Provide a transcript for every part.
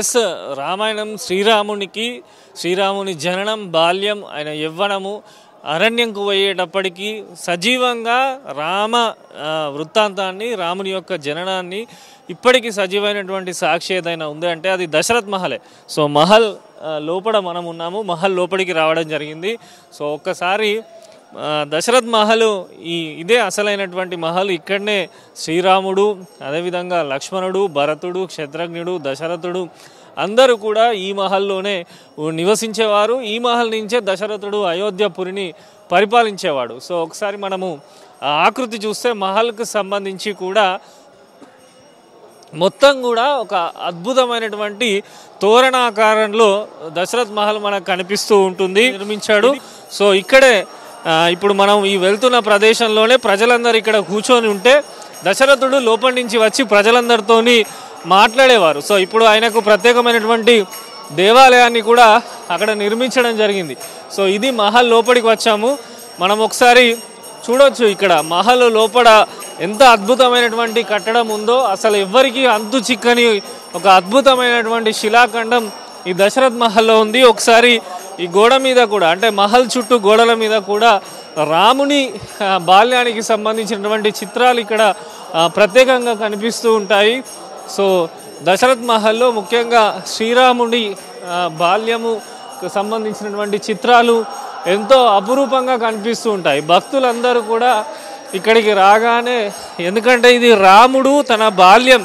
Yes Ramayanam శ్రీరాముని జననం బాల్యం ఆయన యవ్వనము అరణ్యంకు పోయేటప్పటికి సజీవంగా రామ వృత్తాంతాన్ని రాముని యొక్క జననాన్ని ఇప్పటికీ సజీవమైనటువంటి సాక్షి ఏదైనా ఉంది అంటే అది దశరథ్ మహలే. సో మహల్ లోపల మనం ఉన్నాము, మహల్ లోపలికి రావడం జరిగింది. సో ఒక్కసారి దశరథ్ మహల్ ఇదే అసలైనటువంటి మహల్. ఇక్కడనే శ్రీరాముడు, అదేవిధంగా లక్ష్మణుడు, భరతుడు, క్షత్రజ్ఞుడు, దశరథుడు అందరూ కూడా ఈ మహల్లోనే నివసించేవారు. ఈ మహల్ నుంచే దశరథుడు అయోధ్యపురిని పరిపాలించేవాడు. సో ఒకసారి మనము ఆకృతి చూస్తే మహల్కు సంబంధించి కూడా మొత్తం కూడా ఒక అద్భుతమైనటువంటి తోరణాకారంలో దశరథ్ మహల్ మనకు కనిపిస్తూ ఉంటుంది, నిర్మించాడు. సో ఇక్కడే ఇప్పుడు మనం ఈ వెళ్తున్న ప్రదేశంలోనే ప్రజలందరూ ఇక్కడ కూర్చొని ఉంటే దశరథుడు లోపలి నుంచి వచ్చి ప్రజలందరితోని మాట్లాడేవారు. సో ఇప్పుడు ఆయనకు ప్రత్యేకమైనటువంటి దేవాలయాన్ని కూడా అక్కడ నిర్మించడం జరిగింది. సో ఇది మహల్ లోపలికి వచ్చాము. మనం ఒకసారి చూడొచ్చు ఇక్కడ మహల్ లోపల ఎంత అద్భుతమైనటువంటి కట్టడం ఉందో. అసలు ఎవ్వరికీ అంతు చిక్కని ఒక అద్భుతమైనటువంటి శిలాఖండం ఈ దశరథ్ మహల్లో ఉంది. ఒకసారి ఈ గోడ మీద కూడా అంటే మహల్ చుట్టూ గోడల మీద కూడా రాముని బాల్యానికి సంబంధించినటువంటి చిత్రాలు ఇక్కడ ప్రత్యేకంగా కనిపిస్తూ ఉంటాయి. సో దశరథ్ మహల్లో ముఖ్యంగా శ్రీరాముడి బాల్యముకు సంబంధించినటువంటి చిత్రాలు ఎంతో అపురూపంగా కనిపిస్తూ ఉంటాయి. భక్తులందరూ కూడా ఇక్కడికి రాగానే, ఎందుకంటే ఇది రాముడు తన బాల్యం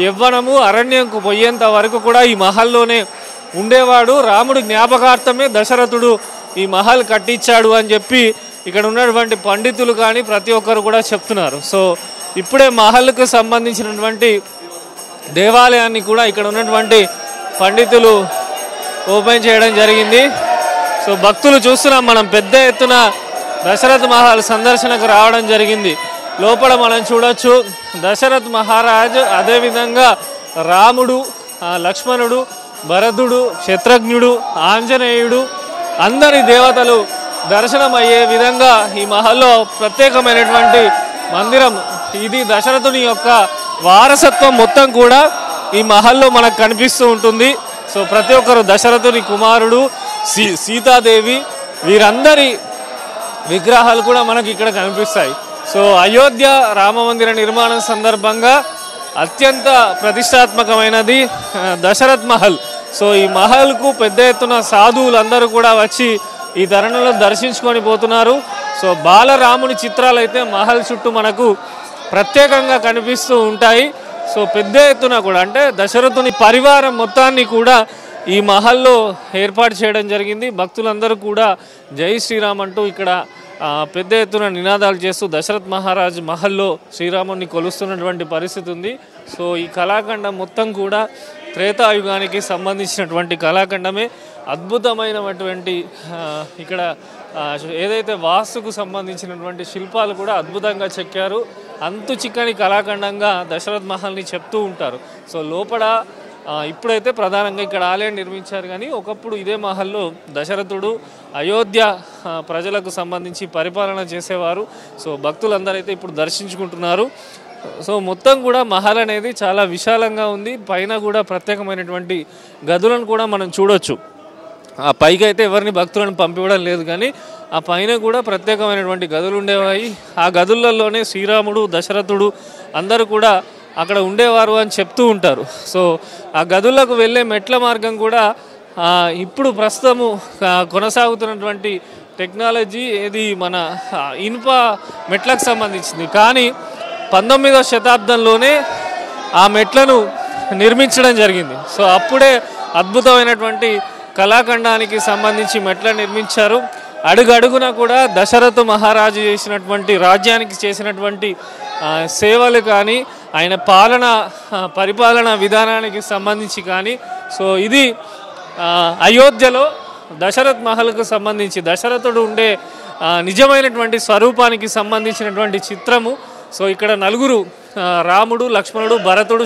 యవ్వనము అరణ్యంకు పోయేంత వరకు కూడా ఈ మహల్లోనే ఉండేవాడు. రాముడి జ్ఞాపకార్థమే దశరథుడు ఈ మహల్ కట్టించాడు అని చెప్పి ఇక్కడ ఉన్నటువంటి పండితులు కానీ ప్రతి ఒక్కరు కూడా చెప్తున్నారు. సో ఇప్పుడే మహల్కు సంబంధించినటువంటి దేవాలయాన్ని కూడా ఇక్కడ ఉన్నటువంటి పండితులు ఓపెన్ చేయడం జరిగింది. సో భక్తులు చూస్తున్నాం మనం, పెద్ద ఎత్తున దశరథ్ మహల్ సందర్శనకు రావడం జరిగింది. లోపల మనం చూడొచ్చు దశరథ్ మహారాజ్, అదేవిధంగా రాముడు, లక్ష్మణుడు, భరతుడు, క్షత్రజ్ఞుడు, ఆంజనేయుడు అందరి దేవతలు దర్శనం అయ్యే విధంగా ఈ మహల్లో ప్రత్యేకమైనటువంటి మందిరం. ఇది దశరథుని యొక్క వారసత్వం మొత్తం కూడా ఈ మహల్లో మనకు కనిపిస్తూ ఉంటుంది. సో ప్రతి ఒక్కరు దశరథుని కుమారుడు, సీతాదేవి వీరందరి విగ్రహాలు కూడా మనకి ఇక్కడ కనిపిస్తాయి. సో అయోధ్య రామ మందిర నిర్మాణం సందర్భంగా అత్యంత ప్రతిష్టాత్మకమైనది దశరథ్ మహల్. సో ఈ మహల్కు పెద్ద ఎత్తున సాధువులందరూ కూడా వచ్చి ఈ తరుణంలో దర్శించుకొని పోతున్నారు. సో బాలరాముని చిత్రాలు అయితే మహల్ చుట్టూ మనకు ప్రత్యేకంగా కనిపిస్తూ ఉంటాయి. సో పెద్ద ఎత్తున కూడా అంటే దశరథుని పరివారం మొత్తాన్ని కూడా ఈ మహల్లో ఏర్పాటు చేయడం జరిగింది. భక్తులందరూ కూడా జై శ్రీరామ్ అంటూ ఇక్కడ పెద్ద ఎత్తున నినాదాలు చేస్తూ దశరథ్ మహారాజ్ మహల్లో శ్రీరాముని కొలుస్తున్నటువంటి పరిస్థితి ఉంది. సో ఈ కళాఖండం మొత్తం కూడా త్రేతాయుగానికి సంబంధించినటువంటి కళాఖండమే. అద్భుతమైనటువంటి ఇక్కడ ఏదైతే వాస్తుకు సంబంధించినటువంటి శిల్పాలు కూడా అద్భుతంగా చెక్కారు. అంతు చిక్కని కళాఖండంగా దశరథ్ మహల్ని చెప్తూ ఉంటారు. సో లోపల ఇప్పుడైతే ప్రధానంగా ఇక్కడ ఆలయం నిర్మించారు, కానీ ఒకప్పుడు ఇదే మహల్లో దశరథుడు అయోధ్య ప్రజలకు సంబంధించి పరిపాలన చేసేవారు. సో భక్తులందరూ అయితే ఇప్పుడు దర్శించుకుంటున్నారు. సో మొత్తం కూడా మహల్ అనేది చాలా విశాలంగా ఉంది. పైన కూడా ప్రత్యేకమైనటువంటి గదులను కూడా మనం చూడొచ్చు. ఆ పైకి అయితే ఎవరిని భక్తులను పంపివ్వడం లేదు, కానీ ఆ పైన కూడా ప్రత్యేకమైనటువంటి గదులు ఉండేవాయి. ఆ గదులలోనే శ్రీరాముడు, దశరథుడు అందరూ కూడా అక్కడ ఉండేవారు అని చెప్తూ ఉంటారు. సో ఆ గదులకు వెళ్ళే మెట్ల మార్గం కూడా ఇప్పుడు ప్రస్తుతము కొనసాగుతున్నటువంటి టెక్నాలజీ ఇది మన ఇనుప మెట్లకు సంబంధించింది, కానీ 19వ శతాబ్దంలోనే ఆ మెట్లను నిర్మించడం జరిగింది. సో అప్పుడే అద్భుతమైనటువంటి కళాఖండానికి సంబంధించి మెట్లను నిర్మించారు. అడుగడుగున కూడా దశరథ మహారాజు చేసినటువంటి రాజ్యానికి చేసినటువంటి సేవలు కానీ ఆయన పరిపాలన విధానానికి సంబంధించి కానీ, సో ఇది అయోధ్యలో దశరథ్ మహల్కు సంబంధించి దశరథుడు ఉండే నిజమైనటువంటి స్వరూపానికి సంబంధించినటువంటి చిత్రము. సో ఇక్కడ నలుగురు రాముడు, లక్ష్మణుడు, భరతుడు,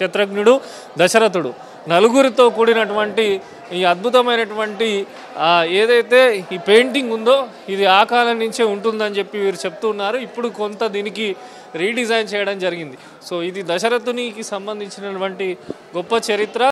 శత్రుఘ్నుడు, దశరథుడు నలుగురితో కూడినటువంటి ఈ అద్భుతమైనటువంటి ఏదైతే ఈ పెయింటింగ్ ఉందో ఇది ఆ కాలం నుంచే ఉంటుందని చెప్పి వీరు చెప్తున్నారు. ఇప్పుడు కొంత దీనికి రీడిజైన్ చేయడం జరిగింది. సో ఇది దశరథునికి సంబంధించినటువంటి గొప్ప చరిత్ర.